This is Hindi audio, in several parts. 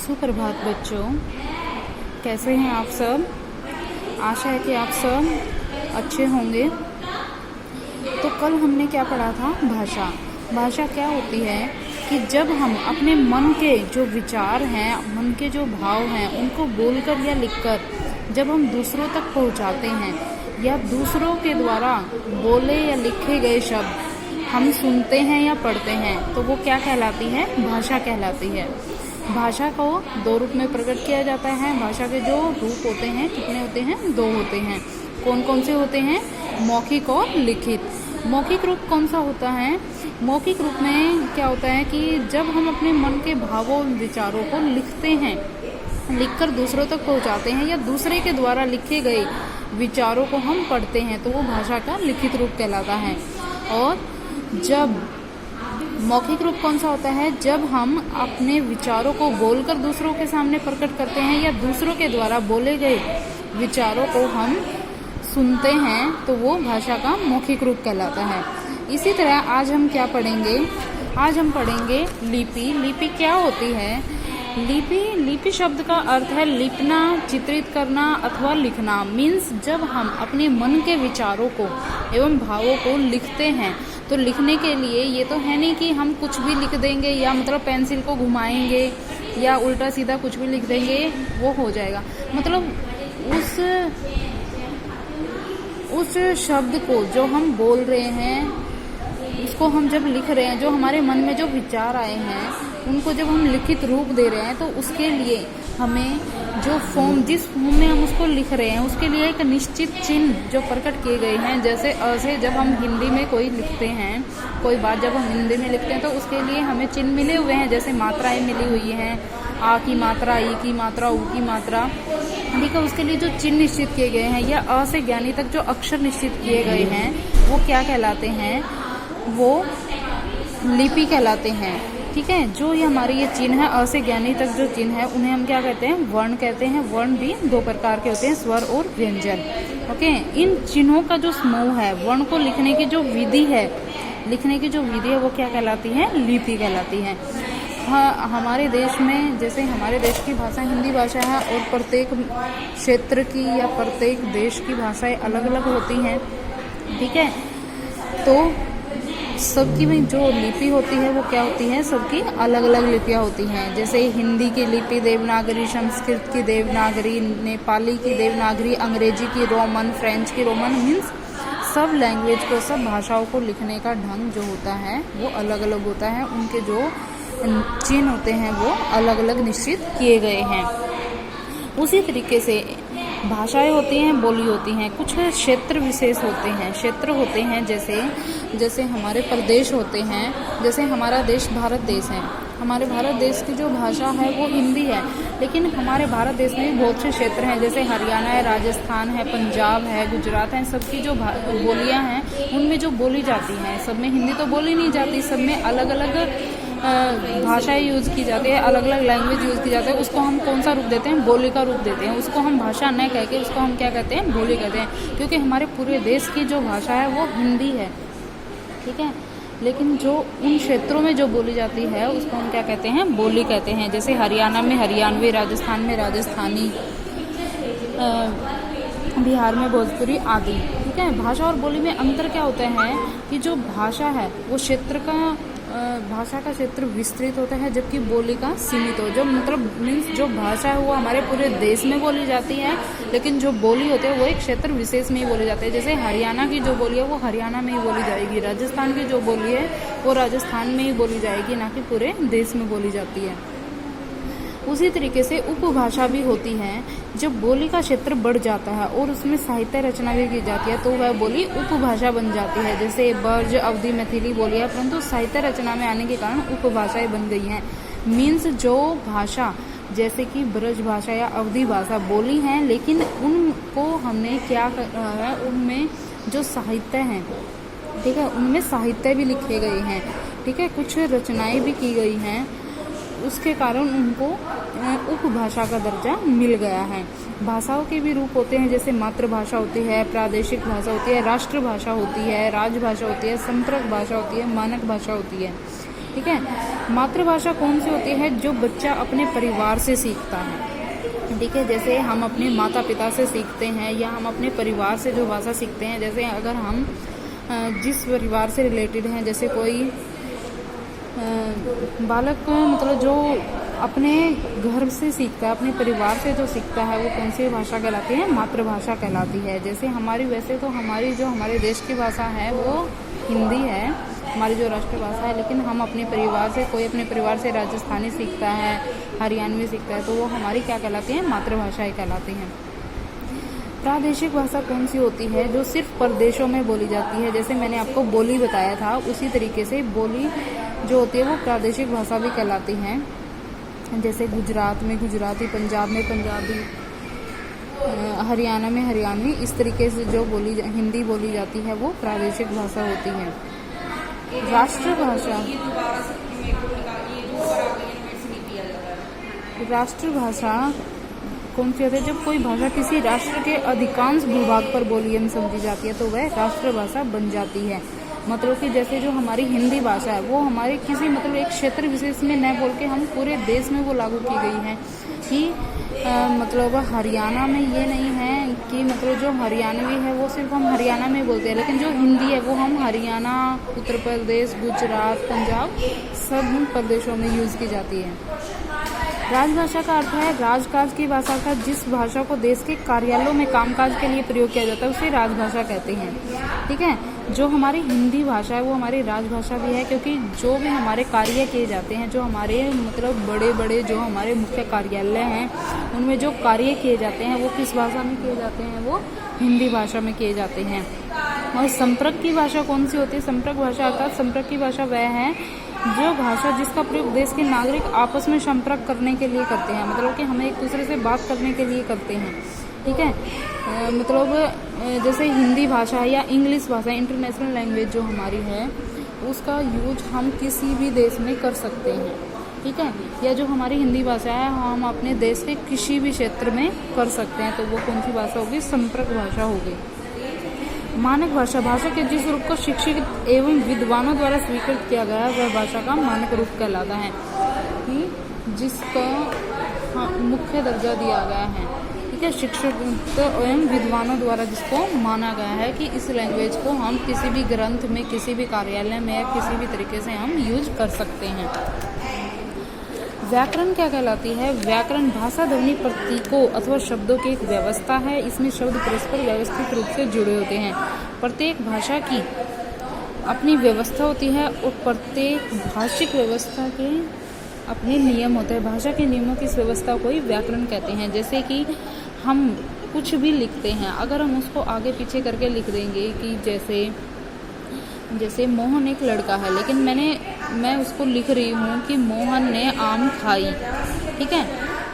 सुप्रभात बच्चों, कैसे हैं आप सब। आशा है कि आप सब अच्छे होंगे। तो कल हमने क्या पढ़ा था, भाषा क्या होती है कि जब हम अपने मन के जो विचार हैं, मन के जो भाव हैं, उनको बोलकर या लिखकर जब हम दूसरों तक पहुंचाते हैं या दूसरों के द्वारा बोले या लिखे गए शब्द हम सुनते हैं या पढ़ते हैं, तो वो क्या कहलाती है, भाषा कहलाती है। भाषा को दो रूप में प्रकट किया जाता है। भाषा के जो रूप होते हैं कितने होते हैं, दो होते हैं। कौन कौन से होते हैं, मौखिक और लिखित। मौखिक रूप कौन सा होता है, मौखिक रूप में क्या होता है कि जब हम अपने मन के भावों विचारों को लिखते हैं, लिखकर दूसरों तक पहुंचाते हैं या दूसरे के द्वारा लिखे गए विचारों को हम पढ़ते हैं, तो वो भाषा का लिखित रूप कहलाता है। और जब मौखिक रूप कौन सा होता है, जब हम अपने विचारों को बोलकर दूसरों के सामने प्रकट करते हैं या दूसरों के द्वारा बोले गए विचारों को हम सुनते हैं, तो वो भाषा का मौखिक रूप कहलाता है। इसी तरह आज हम क्या पढ़ेंगे, आज हम पढ़ेंगे लिपि। लिपि क्या होती है, लिपि शब्द का अर्थ है लिखना, चित्रित करना अथवा लिखना। मीन्स जब हम अपने मन के विचारों को एवं भावों को लिखते हैं, तो लिखने के लिए ये तो है नहीं कि हम कुछ भी लिख देंगे या मतलब पेंसिल को घुमाएंगे या उल्टा सीधा कुछ भी लिख देंगे वो हो जाएगा। मतलब उस शब्द को जो हम बोल रहे हैं, उसको हम जब लिख रहे हैं, जो हमारे मन में जो विचार आए हैं उनको जब हम लिखित रूप दे रहे हैं, तो उसके लिए हमें जो फॉर्म, जिस फॉर्म में हम उसको लिख रहे हैं, उसके लिए एक निश्चित चिन्ह जो प्रकट किए गए हैं। जैसे अ से जब हम हिंदी में कोई लिखते हैं, कोई बात जब हम हिंदी में लिखते हैं, तो उसके लिए हमें चिन्ह मिले हुए हैं। जैसे मात्राएं मिली हुई हैं, आ की मात्रा, ई की मात्रा, ऊ की मात्रा, ठीक है। उसके लिए जो चिन्ह निश्चित किए गए हैं या अ से ज्ञानी तक जो अक्षर निश्चित किए गए हैं, वो क्या कहलाते हैं, वो लिपि कहलाते हैं। ठीक है। जो ये हमारे ये चिन्ह है, अ से ज्ञानी तक जो चिन्ह है, उन्हें हम क्या कहते हैं, वर्ण कहते हैं। वर्ण भी दो प्रकार के होते हैं, स्वर और व्यंजन। ओके। इन चिन्हों का जो समूह है, वर्ण को लिखने की जो विधि है, वो क्या कहलाती है, लिपि कहलाती है। हाँ, हमारे देश में, जैसे हमारे देश की भाषा हिंदी भाषा है और प्रत्येक क्षेत्र की या प्रत्येक देश की भाषाएं अलग अलग होती हैं। ठीक है। तो सबकी में जो लिपि होती है वो क्या होती है, सबकी अलग अलग लिपियाँ होती हैं। जैसे हिंदी की लिपि देवनागरी, संस्कृत की देवनागरी, नेपाली की देवनागरी, अंग्रेजी की रोमन, फ्रेंच की रोमन। मीन्स सब लैंग्वेज को, सब भाषाओं को लिखने का ढंग जो होता है वो अलग अलग होता है। उनके जो चिन्ह होते हैं वो अलग अलग निश्चित किए गए हैं। उसी तरीके से भाषाएं होती हैं, बोली होती हैं। कुछ क्षेत्र विशेष होते हैं, क्षेत्र होते हैं, जैसे हमारे प्रदेश होते हैं। जैसे हमारा देश भारत देश है, हमारे भारत देश की जो भाषा है वो हिंदी है, लेकिन हमारे भारत देश में बहुत से क्षेत्र हैं, जैसे हरियाणा है, राजस्थान है, पंजाब है, गुजरात है। सबकी जो बोलियां हैं, उनमें जो बोली जाती हैं, सब में हिंदी तो बोली नहीं जाती, सब में अलग अलग भाषाएं यूज़ की जाती है, अलग अलग लैंग्वेज यूज़ की जाती है। उसको हम कौन सा रूप देते हैं, बोली का रूप देते हैं। उसको हम भाषा न कह के उसको हम क्या कहते हैं, बोली कहते हैं, क्योंकि हमारे पूरे देश की जो भाषा है वो हिंदी है। ठीक है। लेकिन जो उन क्षेत्रों में जो बोली जाती है उसको हम क्या कहते हैं, बोली कहते हैं। जैसे हरियाणा में हरियाणवी, राजस्थान में राजस्थानी, बिहार में भोजपुरी आदि। ठीक है। भाषा और बोली में अंतर क्या होता है कि जो भाषा है वो भाषा का क्षेत्र विस्तृत होता है, जबकि बोली का सीमित हो। जो मतलब मीन्स जो भाषा है वो हमारे पूरे देश में बोली जाती है, लेकिन जो बोली होती है वो एक क्षेत्र विशेष में ही बोली जाती है। जैसे हरियाणा की जो बोली है वो हरियाणा में ही बोली जाएगी, राजस्थान की जो बोली है वो राजस्थान में ही बोली जाएगी, ना कि पूरे देश में बोली जाती है। उसी तरीके से उपभाषा भी होती है। जब बोली का क्षेत्र बढ़ जाता है और उसमें साहित्य रचना भी की जाती है, तो वह बोली उपभाषा बन जाती है। जैसे ब्रज, अवधी, मैथिली बोलियां, परंतु साहित्य रचना में आने के कारण उपभाषाएं बन गई हैं। मीन्स जो भाषा, जैसे कि ब्रज भाषा या अवधी भाषा बोली हैं, लेकिन उनको हमने क्या करा है, उनमें जो साहित्य हैं, ठीक है, उनमें साहित्य भी लिखे गए हैं। ठीक है। कुछ रचनाएं भी की गई हैं, उसके कारण उनको उपभाषा का दर्जा मिल गया है। भाषाओं के भी रूप होते हैं, जैसे मातृभाषा होती है, प्रादेशिक भाषा होती है, राष्ट्रभाषा होती है, राजभाषा होती है, संप्रक भाषा होती है, मानक भाषा होती है। ठीक है। मातृभाषा कौन सी होती है? जो बच्चा अपने परिवार से सीखता है, ठीक है। जैसे हम अपने माता पिता से सीखते हैं या हम अपने परिवार से जो भाषा सीखते हैं, जैसे अगर हम जिस परिवार से रिलेटेड हैं, जैसे कोई बालक मतलब जो अपने घर से सीखता है, अपने परिवार से जो सीखता है, वो कौन सी भाषा कहलाती है? मातृभाषा कहलाती है। जैसे हमारी, वैसे तो हमारी जो हमारे देश की भाषा है वो हिंदी है, हमारी जो राष्ट्रभाषा है, लेकिन हम अपने परिवार से, कोई अपने परिवार से राजस्थानी सीखता है, हरियाणवी सीखता है, तो वो हमारी क्या कहलाती है? मातृभाषाएं कहलाती हैं। प्रादेशिक भाषा कौन सी होती है? जो सिर्फ प्रदेशों में बोली जाती है। जैसे मैंने आपको बोली बताया था, उसी तरीके से बोली जो होती है वो प्रादेशिक भाषा भी कहलाती हैं। जैसे गुजरात में गुजराती, पंजाब में पंजाबी, हरियाणा में हरियाणवी, इस तरीके से जो हिंदी बोली जाती है वो प्रादेशिक भाषा होती है। राष्ट्रभाषा, राष्ट्रभाषा कौन सी होती है? जब कोई भाषा किसी राष्ट्र के अधिकांश भूभाग पर बोली एवं समझी जाती है तो वह राष्ट्रभाषा बन जाती है। मतलब कि जैसे जो हमारी हिंदी भाषा है वो हमारे किसी मतलब एक क्षेत्र विशेष में न बोल के हम पूरे देश में वो लागू की गई है कि मतलब हरियाणा में ये नहीं है कि मतलब जो हरियाणवी है वो सिर्फ हम हरियाणा में बोलते हैं, लेकिन जो हिंदी है वो हम हरियाणा, उत्तर प्रदेश, गुजरात, पंजाब सब प्रदेशों में यूज़ की जाती है। राजभाषा का अर्थ है राजकाज की भाषा का, जिस भाषा को देश के कार्यालयों में कामकाज के लिए प्रयोग किया जाता है उसे राजभाषा कहते हैं, ठीक है। जो हमारी हिंदी भाषा है वो हमारी राजभाषा भी है, क्योंकि जो भी हमारे कार्य किए जाते हैं, जो हमारे मतलब बड़े बड़े जो हमारे मुख्य कार्यालय हैं उनमें जो कार्य किए जाते हैं वो किस भाषा में किए जाते हैं? वो हिंदी भाषा में किए जाते हैं। और संपर्क की भाषा कौन सी होती है? संपर्क भाषा अर्थात संपर्क की भाषा वह है जो भाषा जिसका प्रयोग देश के नागरिक आपस में संपर्क करने के लिए करते हैं, मतलब कि हमें एक दूसरे से बात करने के लिए करते हैं, ठीक है। मतलब जैसे हिंदी भाषा या इंग्लिश भाषा, इंटरनेशनल लैंग्वेज जो हमारी है उसका यूज हम किसी भी देश में कर सकते हैं, ठीक है। या जो हमारी हिंदी भाषा है हम अपने देश के किसी भी क्षेत्र में कर सकते हैं, तो वो कौन सी भाषा होगी? संपर्क भाषा होगी। मानक भाषा, भाषा के जिस रूप को शिक्षित एवं विद्वानों द्वारा स्वीकृत किया गया है वह भाषा का मानक रूप कहलाता है, कि जिसका मुख्य दर्जा दिया गया है, ठीक है। शिक्षित एवं विद्वानों द्वारा जिसको माना गया है कि इस लैंग्वेज को हम किसी भी ग्रंथ में, किसी भी कार्यालय में या किसी भी तरीके से हम यूज कर सकते हैं। व्याकरण क्या कहलाती है? व्याकरण भाषा ध्वनि प्रतीकों अथवा शब्दों की एक व्यवस्था है। इसमें शब्द परस्पर व्यवस्थित रूप से जुड़े होते हैं। प्रत्येक भाषा की अपनी व्यवस्था होती है और प्रत्येक भाषिक व्यवस्था के अपने नियम होते हैं। भाषा के नियमों की इस व्यवस्था को ही व्याकरण कहते हैं। जैसे कि हम कुछ भी लिखते हैं, अगर हम उसको आगे पीछे करके लिख देंगे कि जैसे मोहन एक लड़का है, लेकिन मैं उसको लिख रही हूँ कि मोहन ने आम खाई, ठीक है।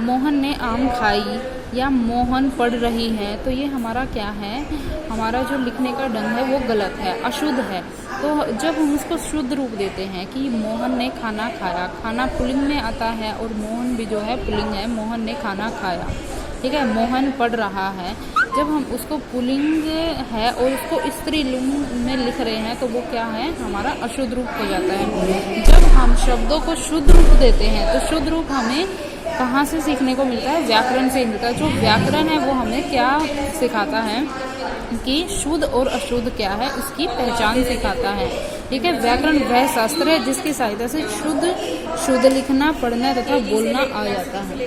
मोहन ने आम खाई या मोहन पढ़ रही है, तो ये हमारा क्या है? हमारा जो लिखने का ढंग है वो गलत है, अशुद्ध है। तो जब हम उसको शुद्ध रूप देते हैं कि मोहन ने खाना खाया, खाना पुल्लिंग में आता है और मोहन भी जो है पुल्लिंग है, मोहन ने खाना खाया, ठीक है। मोहन पढ़ रहा है, जब हम उसको पुल्लिंग है और उसको स्त्रीलिंग में लिख रहे हैं तो वो क्या है? हमारा अशुद्ध रूप हो जाता है। जब हम शब्दों को शुद्ध रूप देते हैं तो शुद्ध रूप हमें कहाँ से सीखने को मिलता है? व्याकरण से मिलता है। जो व्याकरण है वो हमें क्या सिखाता है कि शुद्ध और अशुद्ध क्या है, उसकी पहचान सिखाता है, ठीक है। व्याकरण वह शास्त्र है जिसकी सहायता से शुद्ध लिखना, पढ़ना तथा बोलना आ जाता है।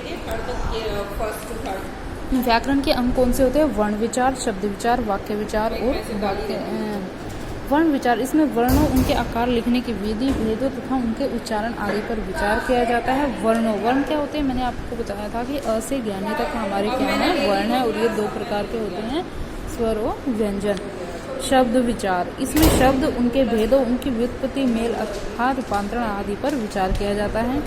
व्याकरण के अंग कौन से होते हैं? वर्ण विचार, शब्द विचार, वाक्य विचार और वर्ण विचार। इसमें वर्णों, उनके आकार, लिखने की विधि, भेदों तथा उनके उच्चारण आदि पर विचार किया जाता है। वर्ण क्या होते हैं? मैंने आपको बताया था कि अ से ज्ञानी तक हमारे क्या है? वर्ण है, और ये दो प्रकार के होते हैं, स्वर और व्यंजन। शब्द विचार, इसमें शब्द, उनके भेदों, उनकी व्युत्पत्ति, मेल अर्थात रूपांतरण आदि पर विचार किया जाता है।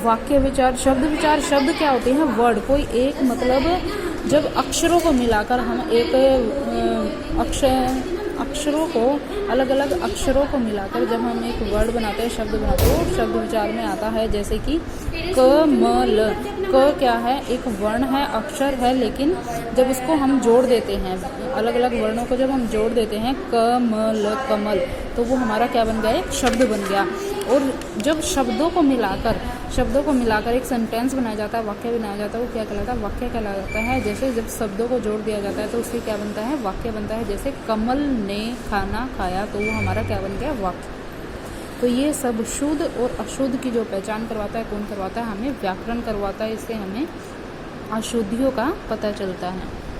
वाक्य विचार, शब्द क्या होते हैं? वर्ड, कोई एक मतलब जब अक्षरों को मिलाकर हम एक अक्षरों को, अलग अलग अक्षरों को मिलाकर जब हम एक वर्ड बनाते हैं, शब्द बनाते हैं, वो शब्द विचार में आता है। जैसे कि कमल, क क्या है, एक वर्ण है, अक्षर है, लेकिन जब उसको हम जोड़ देते हैं, अलग अलग वर्णों को जब हम जोड़ देते हैं, कमल, कमल, तो वो हमारा क्या बन गया, एक शब्द बन गया। और जब शब्दों को मिलाकर एक सेंटेंस बनाया जाता है, वाक्य बनाया जाता है, वो क्या कहलाता है, वाक्य कहलाता है। जैसे जब शब्दों को जोड़ दिया जाता है तो उससे क्या बनता है, वाक्य बनता है। जैसे कमल ने खाना खाया, तो वो हमारा क्या बन गया, वाक्य। तो ये सब शुद्ध और अशुद्ध की जो पहचान करवाता है, कौन करवाता है, हमें व्याकरण करवाता है। इससे हमें अशुद्धियों का पता चलता है।